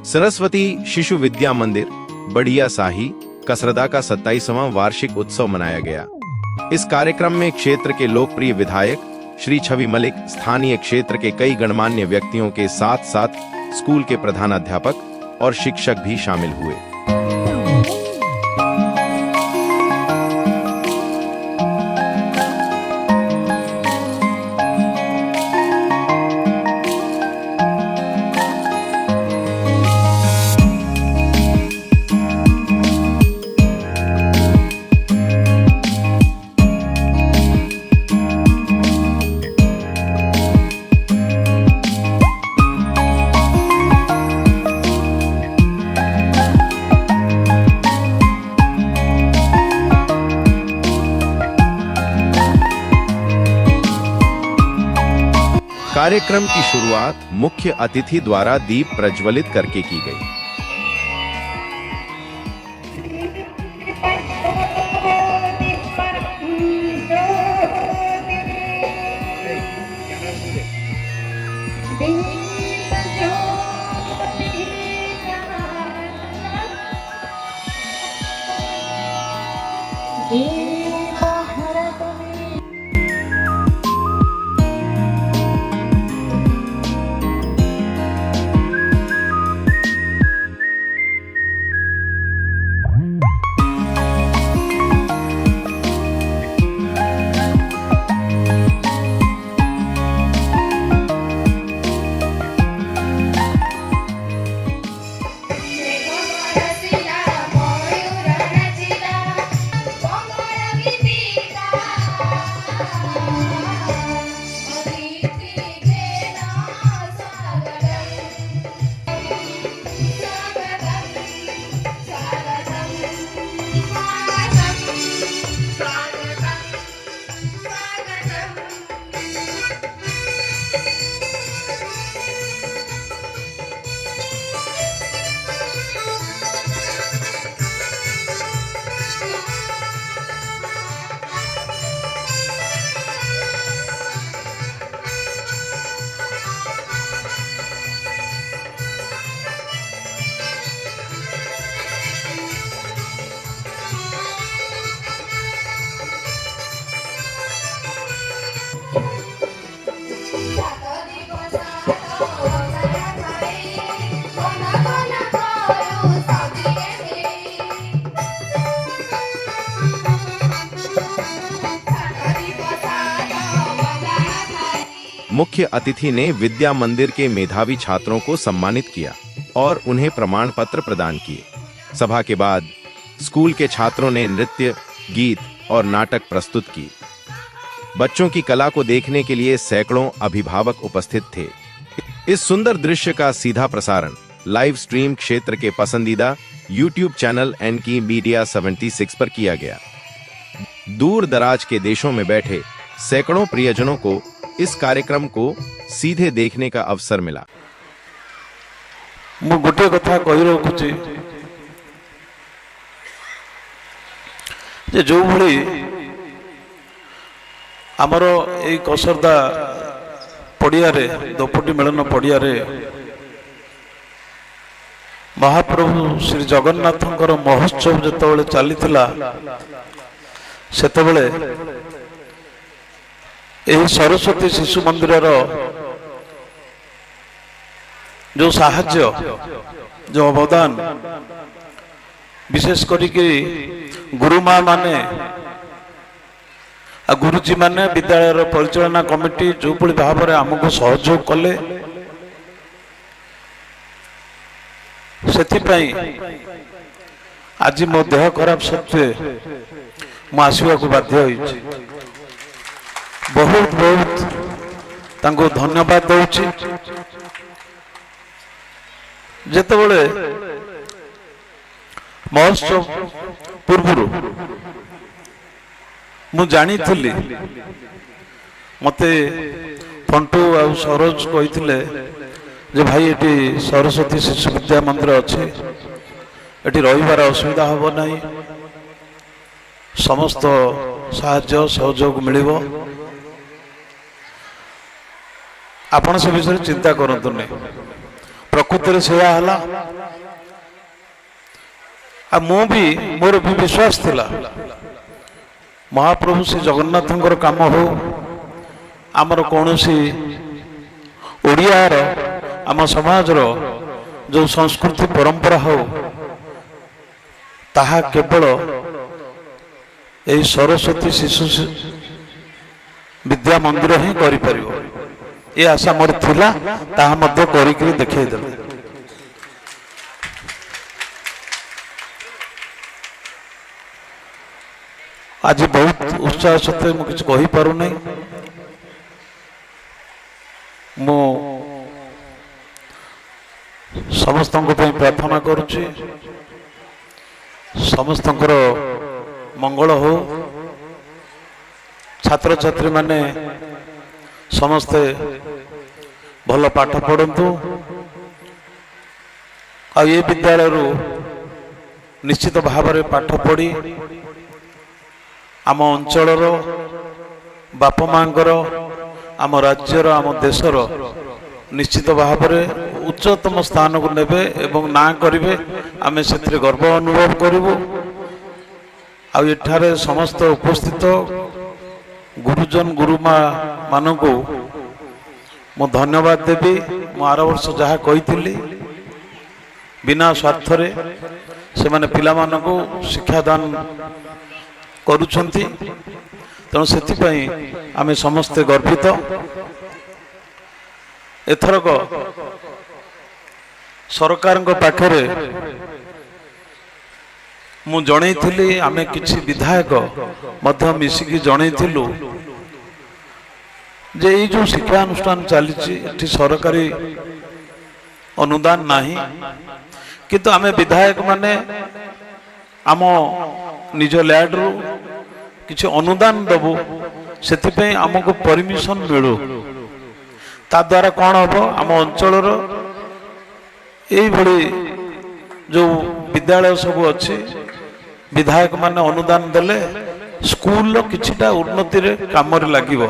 सरस्वती शिशु विद्या मंदिर बढ़िया साही कसरदा का 27वां वार्षिक उत्सव मनाया गया। इस कार्यक्रम में क्षेत्र के लोकप्रिय विधायक श्री छवि मलिक, स्थानीय क्षेत्र के कई गणमान्य व्यक्तियों के साथ साथ स्कूल के प्रधानाध्यापक और शिक्षक भी शामिल हुए। कार्यक्रम की शुरुआत मुख्य अतिथि द्वारा दीप प्रज्वलित करके की गई। मुख्य अतिथि ने विद्या मंदिर के मेधावी छात्रों को सम्मानित किया और उन्हें प्रमाण पत्र प्रदान किए। सभा के बाद स्कूल के छात्रों ने नृत्य, गीत और नाटक प्रस्तुत किए। बच्चों की कला को देखने के लिए सैकड़ों अभिभावक उपस्थित थे। इस सुंदर दृश्य का सीधा प्रसारण लाइव स्ट्रीम क्षेत्र के पसंदीदा YouTube चैनल एनकी मीडिया 76 पर किया गया। दूर दराज के देशों में बैठे सैकड़ों प्रियजनों को इस कार्यक्रम को सीधे देखने का अवसर मिला। मु गोटे कथा कहि रखुची जे जो भली आमर ए कसरदा पड़िया रे दोपटी मिलन पड़िया रे महाप्रभु श्री जगन्नाथंकर महोत्सव जेतबेले चलीथिला सेतबेले एही सरस्वती शिशु मंदिर जो साहाଯ୍य जो अवदान विशेष करिके गुरुमा माने गुरुजी माने विद्यालय परिचालना कमिटी जो भाव में आमको सहयोग कले से आज मो देह खराब सत्वे मु आसवा को बाध्य होइछि। बहुत बहुत तांको धन्यवाद दउछि। जेतेबेले महोत्सव पूर्व मु जानी थी मते फंटू आ सरोज कही जे भाई एटी सरस्वती शिशु विद्या मंदिर अच्छे एटी रहिबार असुविधा हबो नहीं, समस्त साहाय्य सहयोग मिलिबो। आपण से विषय चिंता करतु नहीं, प्रकृति से हला आ मु भी मोर भी विश्वास थिला महाप्रभु श्री जगन्नाथंकर काम हो आमर कौन ओडियार आम समाजर जो संस्कृति परंपरा हो ताहा केवल यही सरस्वती शिशु विद्या मंदिर ही करि परिबो ये आशा मोर थिला ताहा मध्य करिकरी देखै देले। आज बहुत उत्साह सत्वे मु किछ कहि पारु नै मु समस्तଙ୍କ ପାଇଁ प्रार्थना करुछि समस्तଙ୍କର मंगल हो छात्र छात्री माने समस्ते भल पाठ पढ़ंतु आ ये विद्यालय निश्चित भाव में पाठ पढ़ी आम अंचलर बाप मांकर आम राज्यर आम देशर निश्चित भाव में उच्चतम स्थान को नेबे एवं ना करिवे आमे सेथिरे गर्व अनुभव करिवु। आ एठारे समस्त उपस्थित गुरुजन गुरुमा मानकु मु धन्यवाद देवी। मु आर वर्ष जहा कही बिना स्वार्थ रे से माने पिला मानकु शिक्षादान करुछंती तेणु सेथिपाई आमे समस्ते गर्वित। एथरक सरकार पाखरे मु जणैथिली आमे किछि विधायक मध्य मिसिकी जणैथिलु जे ये जो शिक्षा अनुष्ठान चली सरकारी अनुदान नाही किंतु आमे विधायक माने आम निज लैंड रु किछि अनुदान दबु सेथिपई आमको परमिशन मिलु ता द्वारा कौन हम आम अंचल यही जो विद्यालय सब अच्छी विधायक माने अनुदान देले स्कूल किछिटा उन्नति रे काम रे लागिवो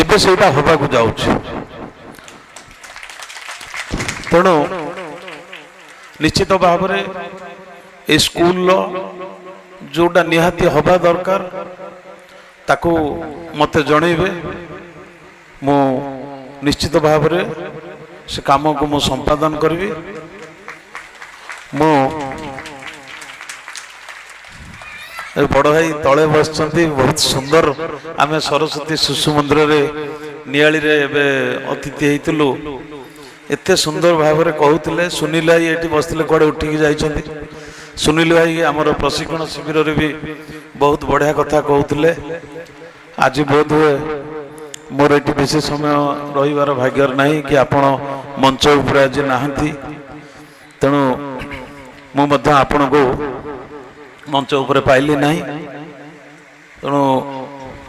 एबे सेटा होबा को जाउछि। तेणु निश्चित भाव रे ए स्कूल जोटा निहाती होबा दरकार ताकू मते जणैबे मु निश्चित भाव रे से काम को मु संपादन करबी। मु बड़ भाई तले बसचंती बहुत सुंदर आमे सरस्वती शिशु मंदिर रे नियाली रे एबे अतिथि हेतिलु एते सुंदर भाव रे कहउतिले सुनील भाई एठी बसतिले कोडे उठिकी जाइछंती। सुनील भाई हमर प्रशिक्षण शिविर रे भी बहुत बढ़िया कथा कहउतिले। आज बोध हुए मोर एटी विशेष समय रहिबार भाग्य नहीं कि आपण मंच उपर आज नाहंती तेणु मु मध्य आपण को मंच उपर पाइली नहीं तेणु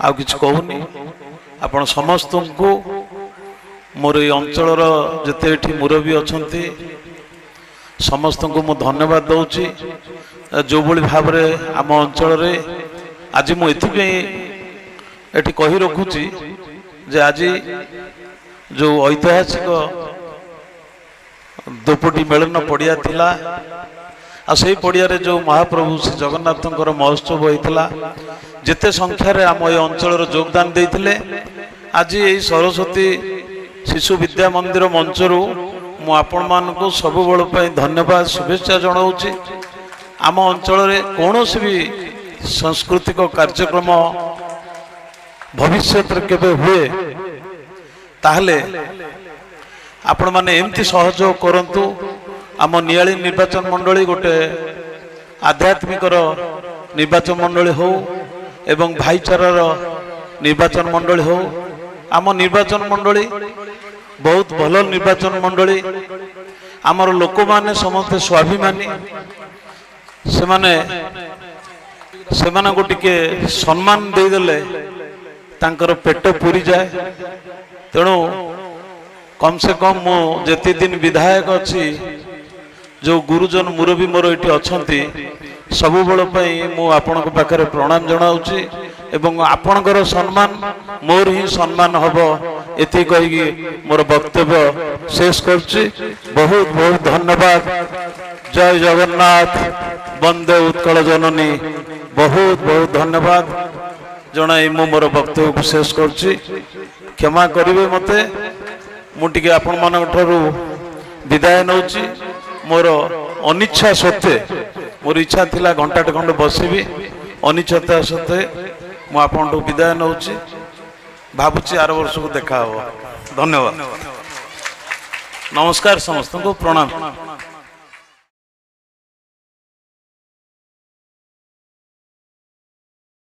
आ किछ कहूनी आपण समस्त को मोर ये अंचल जिते एठी मुरबी अछंती समस्त को मु धन्यवाद दउची जो भली भाव रे आम अंचल रे आज मु एथि एठी कही रखुची जे आज जो ऐतिहासिक दोपटी मेलन पड़िया थिला आ से पड़िया रे जो महाप्रभु श्री जगन्नाथंकर महोत्सव होइथिला जेते संख्या रे आम ए अंचल योगदान देइथिले आज ए सरस्वती शिशु विद्या मंदिर मंचरू मु आपण मानकु सब बळ पई धन्यवाद शुभेच्छा जणाउची। आम अंचल रे कोनोसी भी सांस्कृतिक कार्यक्रम भविष्य केबे हुए ताहले आपण माने एमती सहयोग करंतु। आम नियाली निर्वाचन मंडली गोटे आध्यात्मिक निर्वाचन मंडली हो एवं भाईचारार निर्वाचन मंडली हो आम निर्वाचन मंडली बहुत भल निर्वाचन मंडली आमर लोक माने समस्त स्वाभिमानी से माने को टिके सम्मान दे देले तांकर पेट पूरी जाए। तेणु कम से कम मो जेति दिन विधायक अच्छी जो गुरुजन मुरबी मोर ये अच्छी सब बेल मु आपण पाखे प्रणाम जनाऊँगी एवं आपणकर सम्मान मोर ही सम्मान हम এটি কইকি মোর বক্তব্য শেষ করছি। বহুত বহুত ধন্যবাদ। জয় জগন্নাথ, বন্দে উৎকল জননী। বহুত বহুত ধন্যবাদ জনাই ମୁଁ ମୋର ବକ୍ତବ୍ୟକୁ ଶେଷ କରୁଛି। କ୍ଷମା କରିବେ ମୋତେ, ମୁଁ ଟିକେ ଆପଣମାନଙ୍କ ଠାରୁ ବିଦାୟ ନେଉଛି। ମୋର ଅନିଚ୍ଛା ସତ୍ତ୍ୱେ, ମୋର ଇଚ୍ଛା ଥିଲା ଘଣ୍ଟାଟେ ଖଣ୍ଡେ ବସିବି, ଅନିଚ୍ଛତା ସତ୍ତ୍ୱେ ମୁଁ ଆପଣଙ୍କଠୁ ବିଦାୟ ନେଉଛି। ଭାବୁଛି ଆର ବର୍ଷକୁ ଦେଖା ହେବ। ଧନ୍ୟବାଦ, ନମସ୍କାର, ସମସ୍ତଙ୍କୁ ପ୍ରଣାମ।